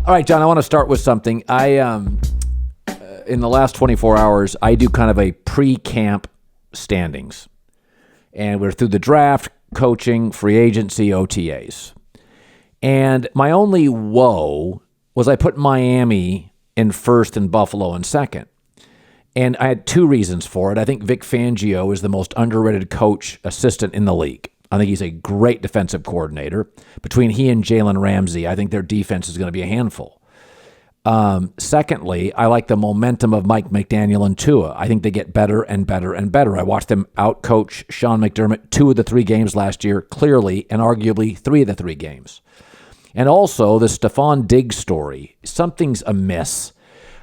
All right, John, I want to start with something. In the last 24 hours, I do kind of a pre-camp standings. And we're through the draft, coaching, free agency, OTAs. And my only woe was I put Miami in first and Buffalo in second. And I had two reasons for it. I think Vic Fangio is the most underrated coach assistant in the league. I think he's a great defensive coordinator. Between he and Jalen Ramsey, I think their defense is going to be a handful. Secondly, I like the momentum of Mike McDaniel and Tua. I think they get better and better and better. I watched them out-coach Sean McDermott 2 of the 3 games last year, clearly, and arguably 3 of the 3 games. And also, the Stephon Diggs story. Something's amiss.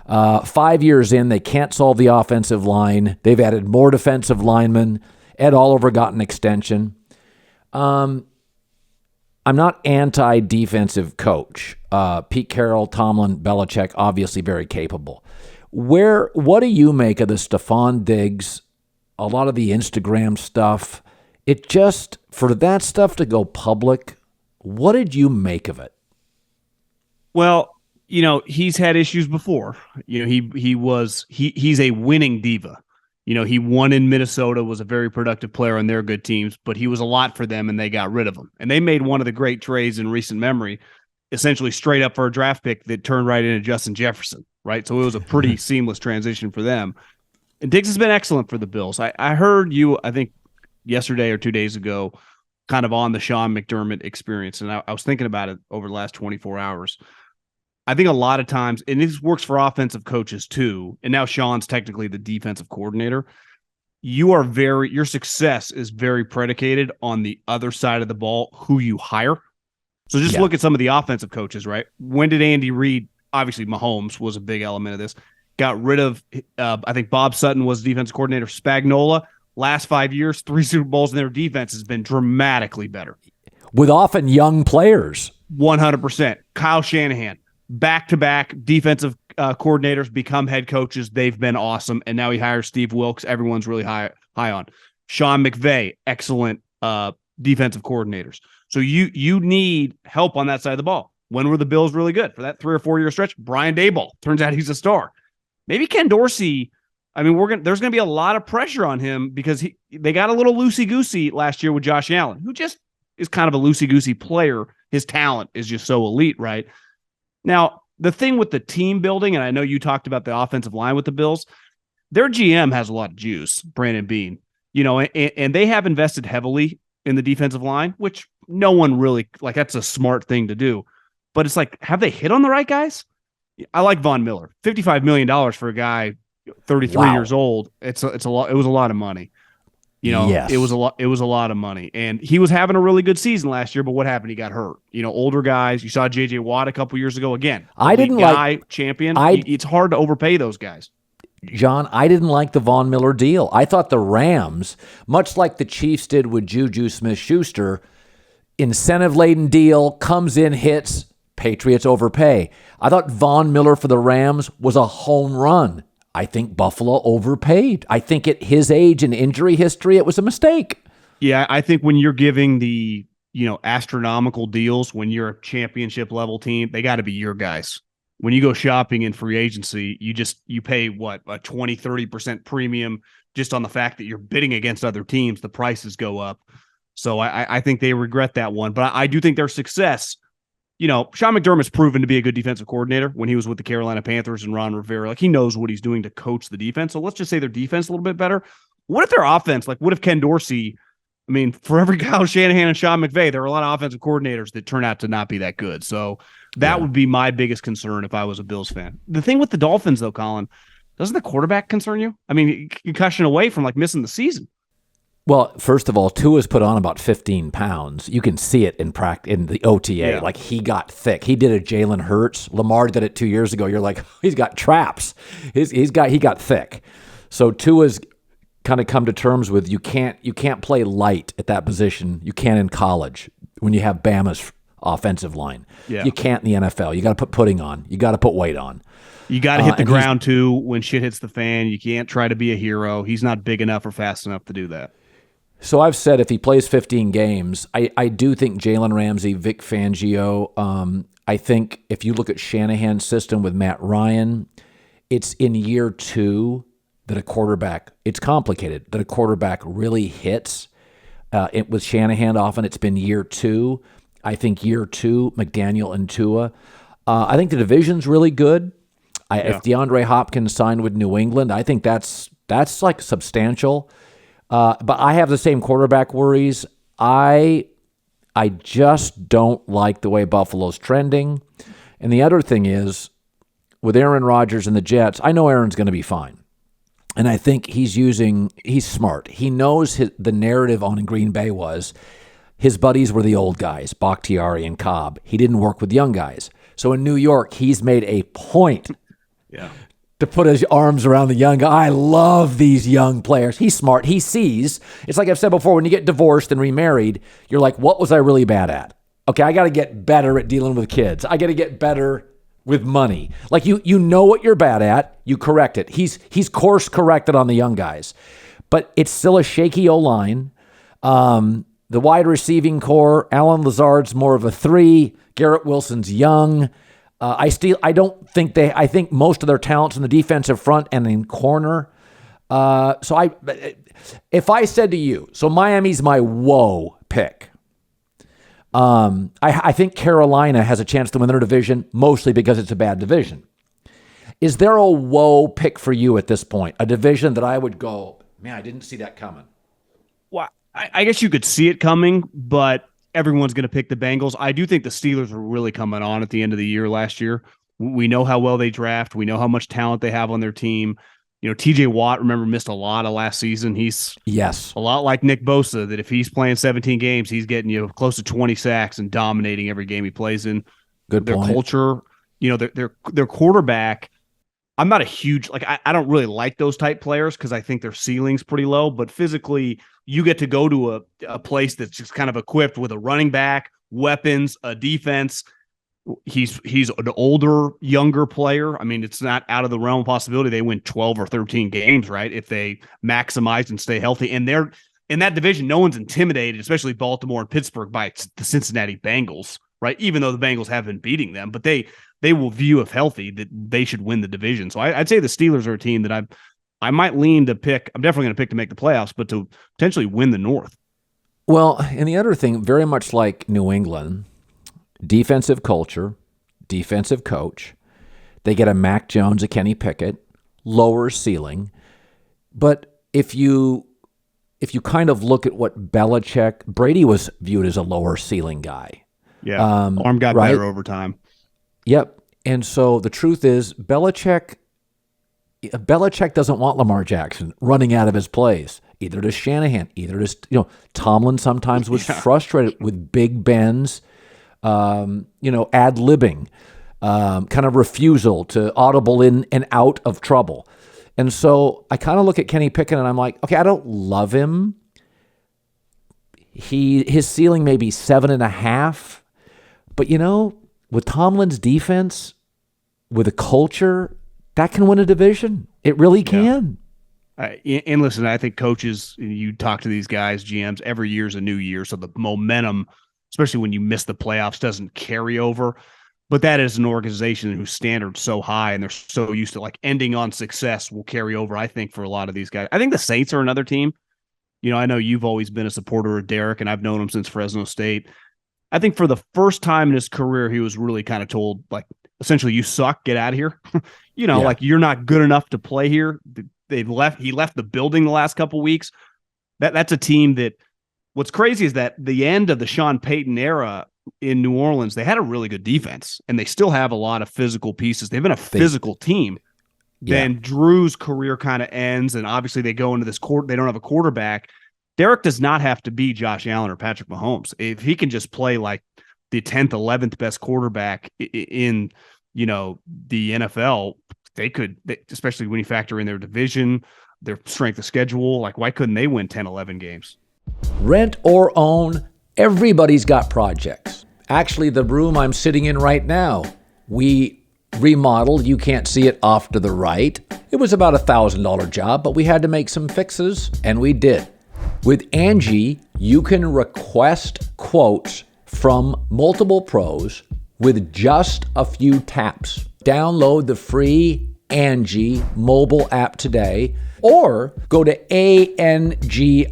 5 years in, they can't solve the offensive line. They've added more defensive linemen. Ed Oliver got an extension. I'm not anti-defensive coach. Pete Carroll, Tomlin, Belichick, obviously very capable. What do you make of the Stephon Diggs, a lot of the Instagram stuff? It just, for that stuff to go public, what did you make of it? Well, he's had issues before. He's a winning diva. He won in Minnesota, was a very productive player on their good teams, but he was a lot for them and they got rid of him. And they made one of the great trades in recent memory, essentially straight up for a draft pick that turned right into Justin Jefferson, right? So it was a pretty seamless transition for them. And Diggs has been excellent for the Bills. I heard you, I think, yesterday or 2 days ago, kind of on the Sean McDermott experience. And I was thinking about it over the last 24 hours. I think a lot of times, and this works for offensive coaches too, and now Sean's technically the defensive coordinator, your success is very predicated on the other side of the ball, who you hire. So just look at some of the offensive coaches, right? When did Andy Reid, obviously Mahomes was a big element of this, got rid of, I think Bob Sutton was defensive coordinator, Spagnuolo. Last 5 years, 3 Super Bowls, and their defense has been dramatically better. With often young players. 100%. Kyle Shanahan. Back-to-back defensive coordinators become head coaches. They've been awesome. And now he hires Steve Wilkes. Everyone's really high on. Sean McVay, excellent defensive coordinators. So you need help on that side of the ball. When were the Bills really good? For that 3 or 4 year stretch, Brian Daboll. Turns out he's a star. Maybe Ken Dorsey. I mean, there's going to be a lot of pressure on him because they got a little loosey-goosey last year with Josh Allen, who just is kind of a loosey-goosey player. His talent is just so elite, right? Now, the thing with the team building, and I know you talked about the offensive line with the Bills, their GM has a lot of juice, Brandon Beane, and they have invested heavily in the defensive line, which no one really, that's a smart thing to do. But it's like, have they hit on the right guys? I like Von Miller, $55 million for a guy 33 years old. It's a lot. It was a lot of money. Yes. It was a lot of money, and he was having a really good season last year. But what happened? He got hurt. Older guys. You saw J.J. Watt a couple years ago. Again, champion. It's hard to overpay those guys. John, I didn't like the Von Miller deal. I thought the Rams, much like the Chiefs did with Juju Smith-Schuster, incentive-laden deal, comes in, hits, Patriots overpay. I thought Von Miller for the Rams was a home run. I think Buffalo overpaid. I think at his age and injury history, it was a mistake. Yeah, I think when you're giving the astronomical deals, when you're a championship level team, they got to be your guys. When you go shopping in free agency, you pay what, a 20-30% premium just on the fact that you're bidding against other teams. The prices go up. So I think they regret that one. But I do think their success. Sean McDermott's proven to be a good defensive coordinator when he was with the Carolina Panthers and Ron Rivera. He knows what he's doing to coach the defense. So let's just say their defense a little bit better. What if their offense, what if Ken Dorsey, for every Kyle Shanahan and Sean McVay, there are a lot of offensive coordinators that turn out to not be that good. So that would be my biggest concern if I was a Bills fan. The thing with the Dolphins, though, Colin, doesn't the quarterback concern you? Concussion away from missing the season. Well, first of all, Tua's put on about 15 pounds. You can see it in the OTA. Yeah. He got thick. He did a Jalen Hurts. Lamar did it 2 years ago. You're like, he's got traps. He got thick. So Tua's kind of come to terms with you can't play light at that position. You can in college when you have Bama's offensive line. Yeah. You can't in the NFL. You got to put pudding on. You got to put weight on. You got to hit the ground too when shit hits the fan. You can't try to be a hero. He's not big enough or fast enough to do that. So I've said if he plays 15 games, I do think Jalen Ramsey, Vic Fangio, I think if you look at Shanahan's system with Matt Ryan, it's in year 2 that a quarterback, it's complicated, that a quarterback really hits. With Shanahan, often it's been year 2. I think year 2, McDaniel and Tua. I think the division's really good. If DeAndre Hopkins signed with New England, I think that's like substantial. But I have the same quarterback worries. I just don't like the way Buffalo's trending. And the other thing is, with Aaron Rodgers and the Jets, I know Aaron's going to be fine. And I think he's smart. He knows the narrative on Green Bay was his buddies were the old guys, Bakhtiari and Cobb. He didn't work with young guys. So in New York, he's made a point to put his arms around the young guy. I love these young players. He's smart. He sees. It's like I've said before, when you get divorced and remarried, you're like, what was I really bad at? Okay, I got to get better at dealing with kids. I got to get better with money. Like you know what you're bad at, you correct it. He's course corrected on the young guys. But it's still a shaky O-line. The wide receiving core, Alan Lazard's more of a 3. Garrett Wilson's young. I think most of their talent's in the defensive front and in corner. If I said to you, so Miami's my whoa pick. I think Carolina has a chance to win their division, mostly because it's a bad division. Is there a whoa pick for you at this point? A division that I would go, man, I didn't see that coming. Well, I guess you could see it coming, but everyone's going to pick the Bengals. I do think the Steelers were really coming on at the end of the year last year. We know how well they draft. We know how much talent they have on their team. You know, TJ Watt, remember, missed a lot of last season. He's a lot like Nick Bosa, that if he's playing 17 games, he's getting you close to 20 sacks and dominating every game he plays in. Good point. Their culture, you know, their quarterback. I'm not a huge, I don't really like those type players because I think their ceiling's pretty low, but physically you get to go to a place that's just kind of equipped with a running back, weapons, a defense. He's an older, younger player. I mean, it's not out of the realm of possibility they win 12 or 13 games, right? If they maximize and stay healthy. And they're in that division, no one's intimidated, especially Baltimore and Pittsburgh, by the Cincinnati Bengals, right? Even though the Bengals have been beating them, but they will view, if healthy, that they should win the division. So I'd say the Steelers are a team that I might lean to pick. I'm definitely going to pick to make the playoffs, but to potentially win the North. Well, and the other thing, very much like New England, defensive culture, defensive coach. They get a Mac Jones, a Kenny Pickett, lower ceiling. But if you kind of look at what Belichick, Brady was viewed as a lower ceiling guy. Yeah, arm got better over time. Yep. And so the truth is, Belichick doesn't want Lamar Jackson running out of his plays. Either does Shanahan. Either does Tomlin. Sometimes was frustrated with Big Ben's ad-libbing, kind of refusal to audible in and out of trouble. And so I kind of look at Kenny Pickett and I'm like, okay, I don't love him. His ceiling may be 7.5, but with Tomlin's defense, with a culture, that can win a division. It really can. And listen, I think coaches, you talk to these guys, GMs, every year's a new year. So the momentum, especially when you miss the playoffs, doesn't carry over. But that is an organization whose standard's so high and they're so used to ending on success will carry over, I think, for a lot of these guys. I think the Saints are another team. I know you've always been a supporter of Derek, and I've known him since Fresno State. I think for the first time in his career, he was really kind of told, essentially, you suck, get out of here. You're not good enough to play here. He left the building the last couple weeks. That's a team that, what's crazy is that the end of the Sean Payton era in New Orleans, they had a really good defense, and they still have a lot of physical pieces. They've been a physical team. Yeah. Then Drew's career kind of ends, and obviously they go into this court. They don't have a quarterback. Derek does not have to be Josh Allen or Patrick Mahomes. If he can just play like the 10th, 11th best quarterback in the NFL, they could, especially when you factor in their division, their strength of schedule. Why couldn't they win 10, 11 games? Rent or own, everybody's got projects. Actually, the room I'm sitting in right now, we remodeled. You can't see it off to the right. It was about $1,000 job, but we had to make some fixes, and we did. With Angie, you can request quotes from multiple pros with just a few taps. Download the free Angie mobile app today or go to ANGI.com.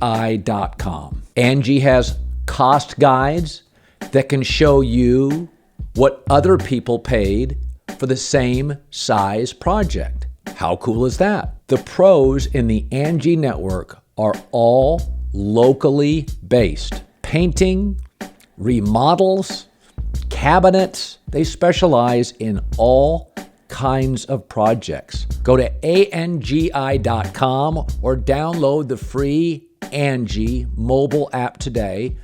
Angie has cost guides that can show you what other people paid for the same size project. How cool is that? The pros in the Angie network are all locally based. Painting, remodels, cabinets, they specialize in all kinds of projects. Go to ANGI.com or download the free Angie mobile app today.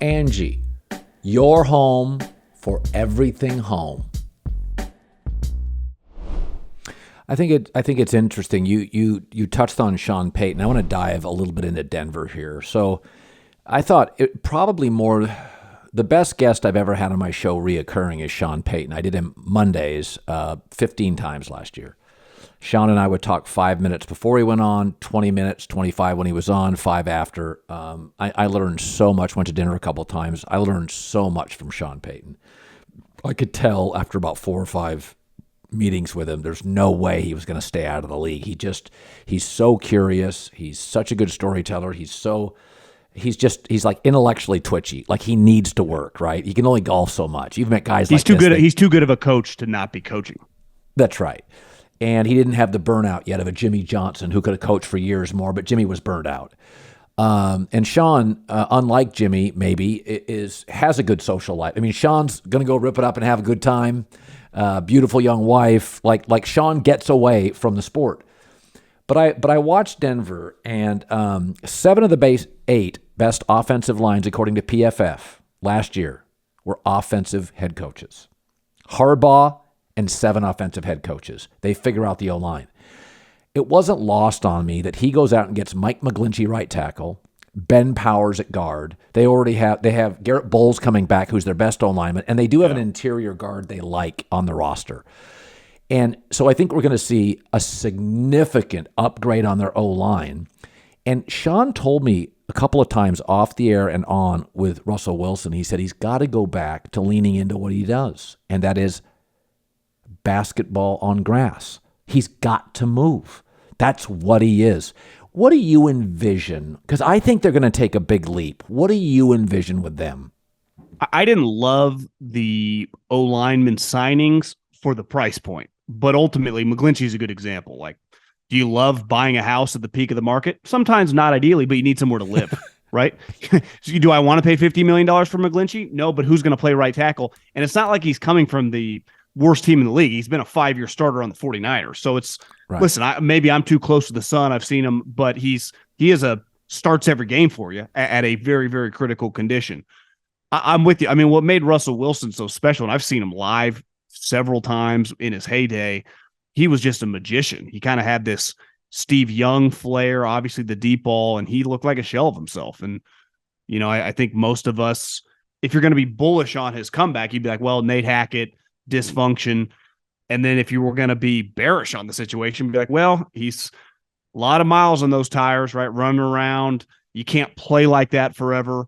Angie, your home for everything home. I think it's interesting. You touched on Sean Payton. I want to dive a little bit into Denver here. So I thought it probably the best guest I've ever had on my show reoccurring is Sean Payton. I did him Mondays 15 times last year. Sean and I would talk 5 minutes before he went on, 20 minutes, 25 when he was on, 5 after. I learned so much, went to dinner a couple of times. I learned so much from Sean Payton. I could tell after about 4 or 5 meetings with him, there's no way he was going to stay out of the league. He's so curious. He's such a good storyteller. He's like intellectually twitchy. Like he needs to work, right? He can only golf so much. You've met guys he's like this. He's too good of a coach to not be coaching. That's right. And he didn't have the burnout yet of a Jimmy Johnson who could have coached for years more, but Jimmy was burned out. And Sean, unlike Jimmy, maybe has a good social life. I mean, Sean's going to go rip it up and have a good time. Beautiful young wife. Like Sean gets away from the sport. But I watched Denver, and 7 of the 8 best offensive lines, according to PFF, last year were offensive head coaches. Harbaugh and 7 offensive head coaches. They figure out the O-line. It wasn't lost on me that he goes out and gets Mike McGlinchey right tackle, Ben Powers at guard. They have Garrett Bowles coming back, who's their best O-lineman, and they do have an interior guard they like on the roster. And so I think we're going to see a significant upgrade on their O-line. And Sean told me a couple of times off the air and on with Russell Wilson, he said he's got to go back to leaning into what he does, and that is basketball on grass. He's got to move. That's what he is. What do you envision? Because I think they're going to take a big leap. What do you envision with them? I didn't love the O-lineman signings for the price point, but ultimately McGlinchey's a good example. Like, do you love buying a house at the peak of the market? Sometimes not ideally, but you need somewhere to live, right? So do I want to pay $50 million for McGlinchey? No, but who's going to play right tackle? And it's not like he's coming from the worst team in the league. He's been a 5-year starter on the 49ers. So it's, right. Listen, maybe I'm too close to the sun. I've seen him, but he starts every game for you at a very, very critical condition. I'm with you. I mean, what made Russell Wilson so special, and I've seen him live several times in his heyday, he was just a magician. He kind of had this Steve Young flair, obviously the deep ball, and he looked like a shell of himself. And, you know, I think most of us, if you're going to be bullish on his comeback, you'd be like, well, Nate Hackett, dysfunction. And then if you were going to be bearish on the situation, be like, well, he's a lot of miles on those tires, right? Running around. You can't play like that forever.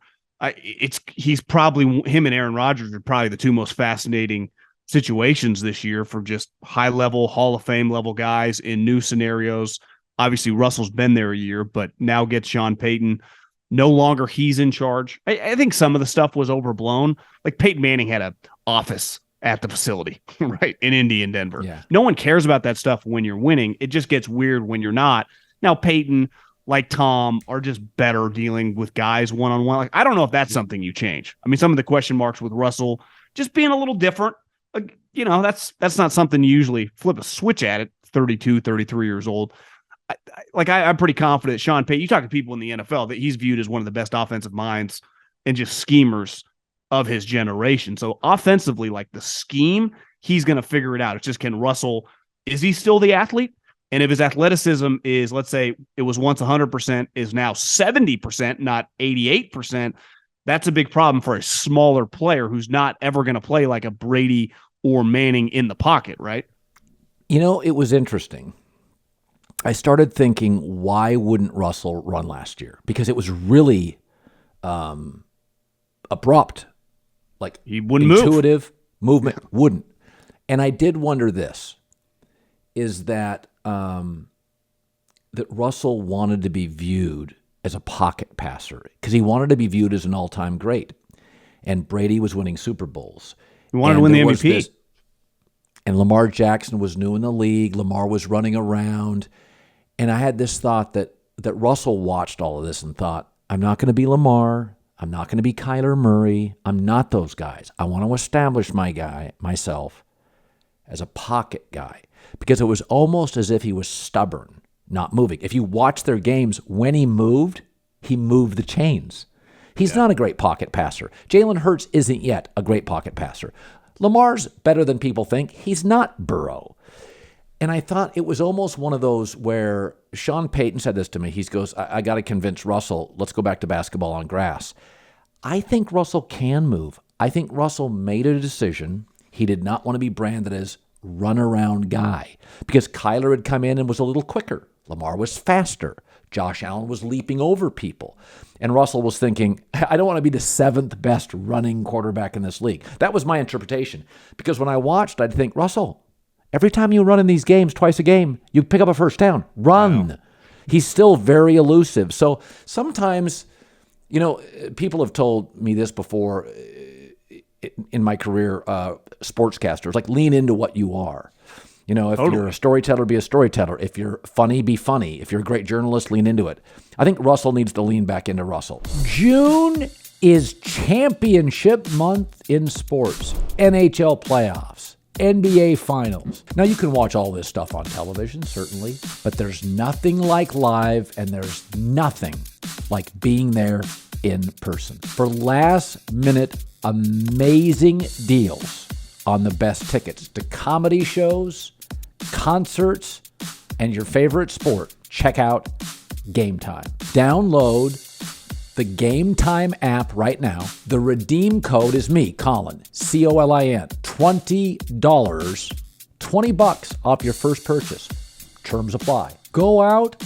He's probably, him and Aaron Rodgers are probably the 2 most fascinating situations this year for just high level, Hall of Fame level guys in new scenarios. Obviously Russell's been there a year, but now gets Sean Payton. No longer he's in charge. I think some of the stuff was overblown. Like Peyton Manning had an office at the facility, right, in Indy and Denver. Yeah. No one cares about that stuff when you're winning. It just gets weird when you're not. Now, Peyton, like Tom, are just better dealing with guys one-on-one. Like, I don't know if that's something you change. I mean, some of the question marks with Russell just being a little different, you know, that's not something you usually flip a switch at 32, 33 years old. I'm pretty confident Sean Payton, you talk to people in the NFL, that he's viewed as one of the best offensive minds and just schemers of his generation. So offensively, like the scheme, he's going to figure it out. It's just, can Russell, is he still the athlete? And if his athleticism is, let's say it was once 100%, is now 70%, not 88%, that's a big problem for a smaller player who's not ever going to play like a Brady or Manning in the pocket, right? You know, it was interesting. I started thinking, why wouldn't Russell run last year? Because it was really abrupt. Like, he wouldn't intuitive, Movement wouldn't. And I did wonder this, is that that Russell wanted to be viewed as a pocket passer because he wanted to be viewed as an all-time great. And Brady was winning Super Bowls. He wanted to win the MVP. And Lamar Jackson was new in the league. Lamar was running around. And I had this thought that Russell watched all of this and thought, I'm not going to be Lamar. I'm not going to be Kyler Murray. I'm not those guys. I want to establish myself as a pocket guy, because it was almost as if he was stubborn, not moving. If you watch their games, when he moved the chains. He's not a great pocket passer. Jalen Hurts isn't yet a great pocket passer. Lamar's better than people think. He's not Burrow. And I thought it was almost one of those where Sean Payton said this to me. He goes, I got to convince Russell, let's go back to basketball on grass. I think Russell can move. I think Russell made a decision. He did not want to be branded as run-around guy because Kyler had come in and was a little quicker. Lamar was faster. Josh Allen was leaping over people. And Russell was thinking, I don't want to be the seventh best running quarterback in this league. That was my interpretation. Because when I watched, I'd think, Russell, every time you run in these games, twice a game, you pick up a first down. Run. Wow. He's still very elusive. So sometimes, people have told me this before in my career, sportscasters, like lean into what you are. If you're a storyteller, be a storyteller. If you're funny, be funny. If you're a great journalist, lean into it. I think Russell needs to lean back into Russell. June is championship month in sports. NHL playoffs, NBA finals. Now, you can watch all this stuff on television, certainly, but there's nothing like live, and there's nothing like being there in person. For last-minute amazing deals on the best tickets to comedy shows, concerts, and your favorite sport, check out Game Time. Download the Game Time app right now. The redeem code is me, Colin, Colin. $20, $20 off your first purchase. Terms apply. Go out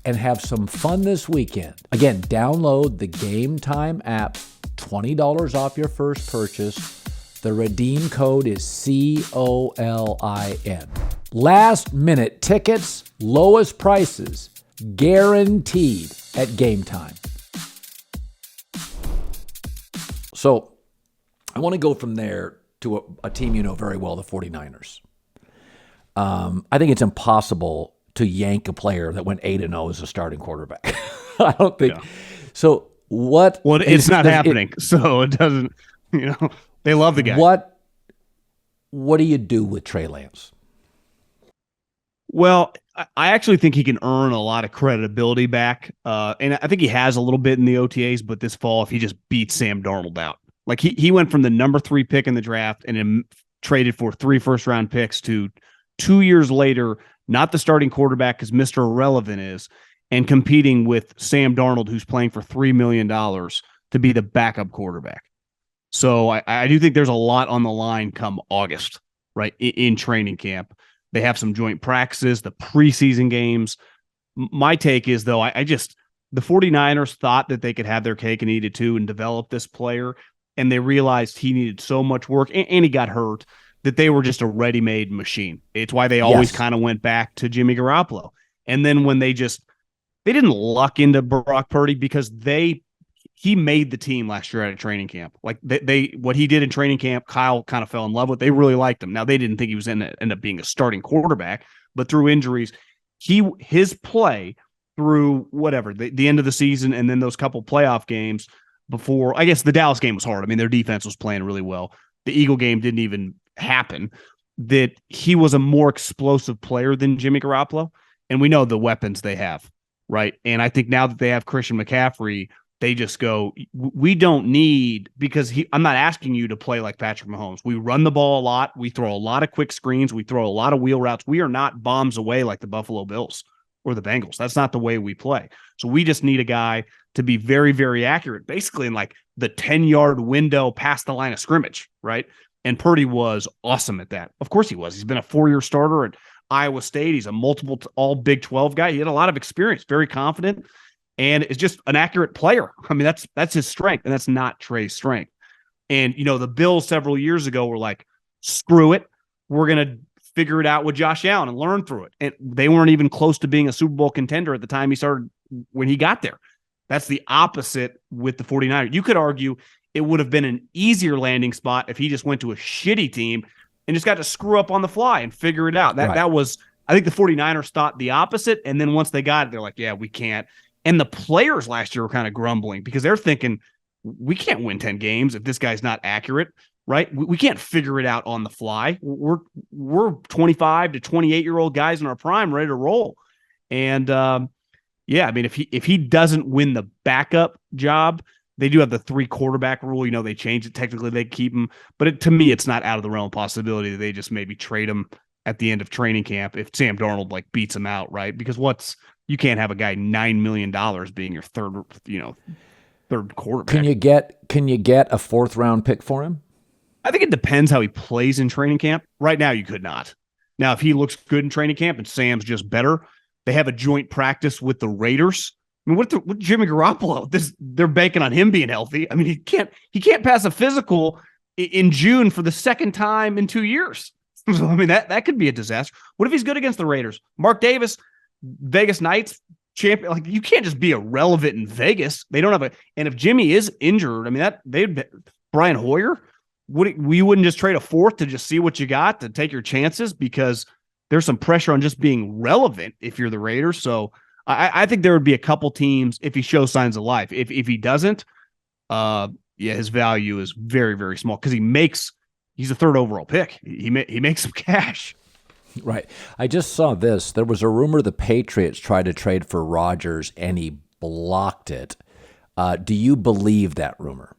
and have some fun this weekend. Again, download the Game Time app. $20 off your first purchase. The redeem code is COLIN. Last minute tickets, lowest prices, guaranteed at Game Time. So I want to go from there to a team you know very well, the 49ers. I think it's impossible to yank a player that went 8-0 as a starting quarterback. I don't think. Yeah. So what? Well, it's not happening. So it doesn't, they love the guy. What do you do with Trey Lance? Well, I actually think he can earn a lot of credibility back. And I think he has a little bit in the OTAs, but this fall, if he just beats Sam Darnold out, like he went from the number 3 pick in the draft and then traded for 3 first-round picks to 2 years later, not the starting quarterback because Mr. Irrelevant is, and competing with Sam Darnold, who's playing for $3 million to be the backup quarterback. So I do think there's a lot on the line come August, right, in training camp. They have some joint practices, the preseason games. My take is, though, the 49ers thought that they could have their cake and eat it too and develop this player, and they realized he needed so much work, and he got hurt, that they were just a ready-made machine. It's why they always kind of went back to Jimmy Garoppolo. And then when they didn't luck into Brock Purdy because he made the team last year at a training camp. Like what he did in training camp, Kyle kind of fell in love with. They really liked him. Now they didn't think he was end up being a starting quarterback, but through injuries, his play through whatever the end of the season and then those couple playoff games before. I guess the Dallas game was hard. I mean, their defense was playing really well. The Eagle game didn't even happen. That he was a more explosive player than Jimmy Garoppolo, and we know the weapons they have, right? And I think now that they have Christian McCaffrey, they just go, we don't need, because I'm not asking you to play like Patrick Mahomes. We run the ball a lot. We throw a lot of quick screens. We throw a lot of wheel routes. We are not bombs away like the Buffalo Bills or the Bengals. That's not the way we play. So we just need a guy to be very, very accurate, basically in like the 10-yard window past the line of scrimmage, right? And Purdy was awesome at that. Of course he was. He's been a 4-year starter at Iowa State. He's a multiple all Big 12 guy. He had a lot of experience, very confident. And is just an accurate player. I mean, that's his strength, and that's not Trey's strength. And, the Bills several years ago were like, screw it. We're going to figure it out with Josh Allen and learn through it. And they weren't even close to being a Super Bowl contender at the time when he got there. That's the opposite with the 49ers. You could argue it would have been an easier landing spot if he just went to a shitty team and just got to screw up on the fly and figure it out. That was, I think the 49ers thought the opposite. And then once they got it, they're like, yeah, we can't. And the players last year were kind of grumbling because they're thinking, we can't win 10 games if this guy's not accurate, right? We can't figure it out on the fly. We're 25 to 28-year-old guys in our prime ready to roll. And yeah, I mean, if he doesn't win the backup job, they do have the 3 quarterback rule. They change it. Technically, they keep him. But to me, it's not out of the realm of possibility that they just maybe trade him at the end of training camp if Sam Darnold beats him out, right? Because you can't have a guy $9 million being your third quarterback. Can you get a 4th round pick for him? I think it depends how he plays in training camp. Right now, you could not. Now, if he looks good in training camp and Sam's just better, they have a joint practice with the Raiders. I mean, what Jimmy Garoppolo? They're banking on him being healthy. I mean, he can't pass a physical in June for the second time in 2 years. So I mean, that could be a disaster. What if he's good against the Raiders? Mark Davis, Vegas Knights champion. You can't just be irrelevant in Vegas. They don't have and if Jimmy is injured, I mean Brian Hoyer. We wouldn't just trade a 4th to just see what you got to take your chances because there's some pressure on just being relevant if you're the Raiders. So I think there would be a couple teams if he shows signs of life. If he doesn't, his value is very, very small because he's a 3rd overall pick. He makes some cash. Right. I just saw this. There was a rumor the Patriots tried to trade for Rodgers and he blocked it. Do you believe that rumor?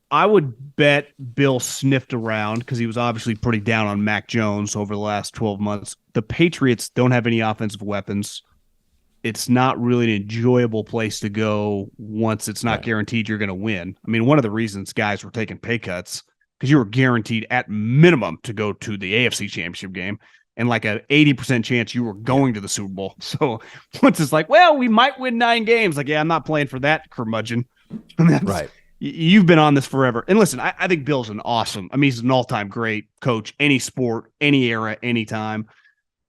I would bet Bill sniffed around because he was obviously pretty down on Mac Jones over the last 12 months. The Patriots don't have any offensive weapons. It's not really an enjoyable place to go once it's not guaranteed you're going to win. I mean, one of the reasons guys were taking pay cuts because you were guaranteed at minimum to go to the AFC Championship game and like an 80% chance you were going to the Super Bowl. So once it's like, well, we might win 9 games. Like, yeah, I'm not playing for that curmudgeon. Right. You've been on this forever. And listen, I think Bill's he's an all-time great coach, any sport, any era, anytime.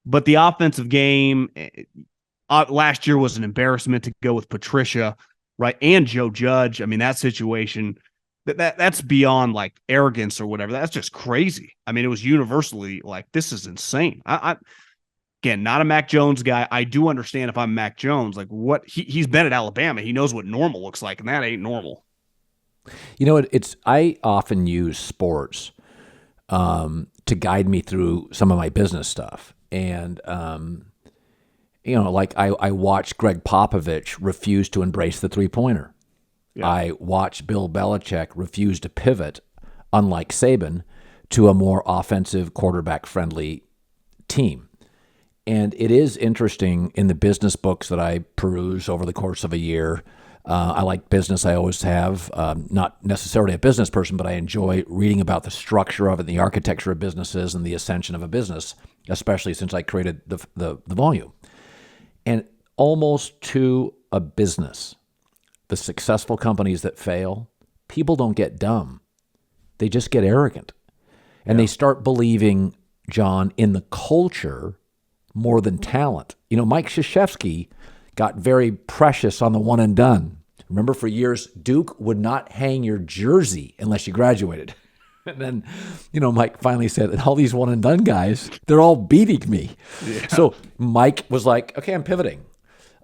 But the offensive game last year was an embarrassment to go with Patricia, right? And Joe Judge. I mean, that situation, that's beyond arrogance or whatever. That's just crazy. I mean, it was universally this is insane. Again, not a Mac Jones guy. I do understand if I'm Mac Jones, what he's been at Alabama. He knows what normal looks like, and that ain't normal. I often use sports to guide me through some of my business stuff. And, I watched Greg Popovich refuse to embrace the 3-pointer. Yeah. I watched Bill Belichick refuse to pivot, unlike Saban, to a more offensive, quarterback-friendly team. And it is interesting in the business books that I peruse over the course of a year. I like business. I always have. Not necessarily a business person, but I enjoy reading about the structure of it, the architecture of businesses, and the ascension of a business, especially since I created the volume. And almost to a business, the successful companies that fail, people don't get dumb. They just get arrogant. And they start believing, John, in the culture more than talent. Mike Krzyzewski got very precious on the one and done. Remember, for years, Duke would not hang your jersey unless you graduated. And then, Mike finally said, all these one and done guys, they're all beating me. Yeah. So Mike was like, okay, I'm pivoting.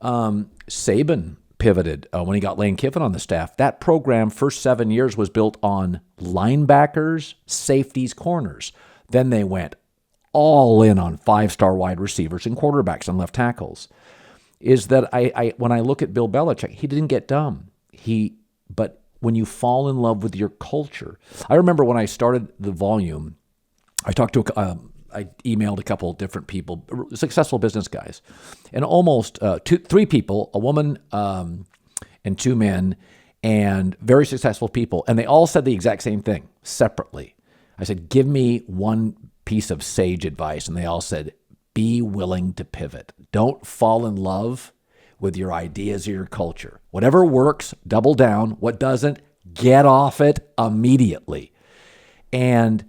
Saban pivoted when he got Lane Kiffin on the staff. That program, first 7 years, was built on linebackers, safeties, corners. Then they went all in on 5-star wide receivers and quarterbacks and left tackles. Is that when I look at Bill Belichick, he didn't get dumb. But when you fall in love with your culture, I remember when I started the volume, I emailed a couple of different people, successful business guys, and almost 3 people, a woman and 2 men, and very successful people, and they all said the exact same thing separately. I said, give me one piece of sage advice, and they all said, be willing to pivot. Don't fall in love with your ideas or your culture. Whatever works, double down. What doesn't, get off it immediately. And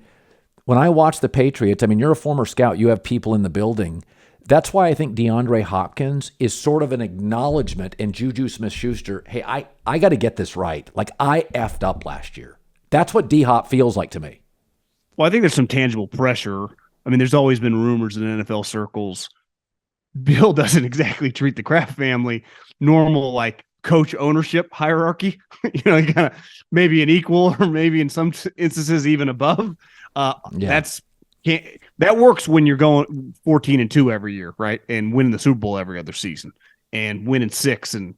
when I watch the Patriots, I mean, you're a former scout. You have people in the building. That's why I think DeAndre Hopkins is sort of an acknowledgement, and Juju Smith-Schuster, hey, I got to get this right. Like, I effed up last year. That's what D-Hop feels like to me. Well, I think there's some tangible pressure. I mean, there's always been rumors in NFL circles. Bill doesn't exactly treat the Kraft family normal, like coach ownership hierarchy. Kind of maybe an equal, or maybe in some instances even above. That works when you're going 14-2 every year, right? And winning the Super Bowl every other season, and winning 6 and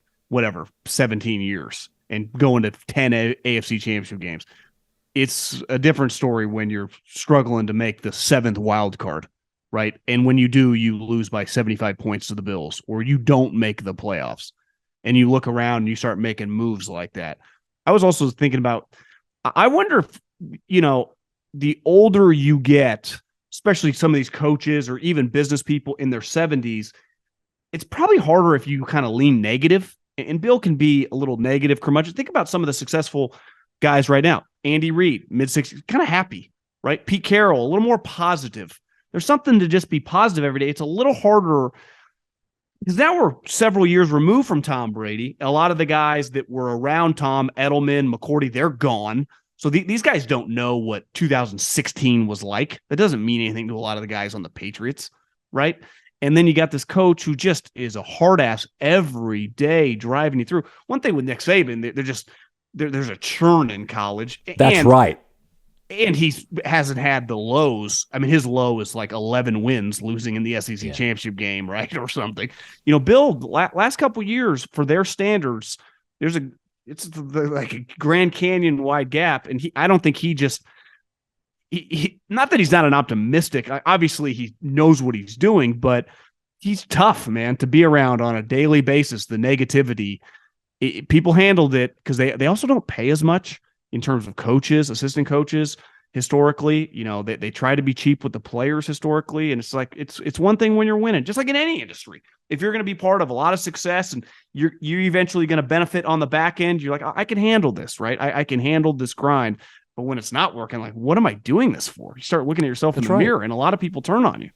17 years, and going to 10 AFC Championship games. It's a different story when you're struggling to make the 7th wild card, right? And when you do, you lose by 75 points to the Bills, or you don't make the playoffs, and you look around and you start making moves like that. I was also thinking about, I wonder if, the older you get, especially some of these coaches or even business people in their 70s, it's probably harder if you kind of lean negative. And Bill can be a little negative, curmudgeon. Think about some of the successful guys right now. Andy Reid, mid-60s, kind of happy, right? Pete Carroll, a little more positive. There's something to just be positive every day. It's a little harder because now we're several years removed from Tom Brady. A lot of the guys that were around Tom, Edelman, McCourty, they're gone. So these guys don't know what 2016 was like. That doesn't mean anything to a lot of the guys on the Patriots, right? And then you got this coach who just is a hard ass every day driving you through. One thing with Nick Saban, there's a churn in college. That's right. And he hasn't had the lows. I mean, his low is like 11 wins, losing in the SEC championship game, right, or something. Bill, last couple of years for their standards, it's like a Grand Canyon wide gap, and I don't think he not that he's not an optimistic. Obviously, he knows what he's doing, but he's tough, man, to be around on a daily basis. The negativity, people handled it because they also don't pay as much in terms of coaches, assistant coaches. Historically, they try to be cheap with the players historically, and it's like it's one thing when you're winning, just like in any industry. If you're going to be part of a lot of success and you're eventually going to benefit on the back end, you're like, I can handle this, right? I can handle this grind. But when it's not working, like, what am I doing this for? You start looking at yourself in the mirror, and a lot of people turn on you.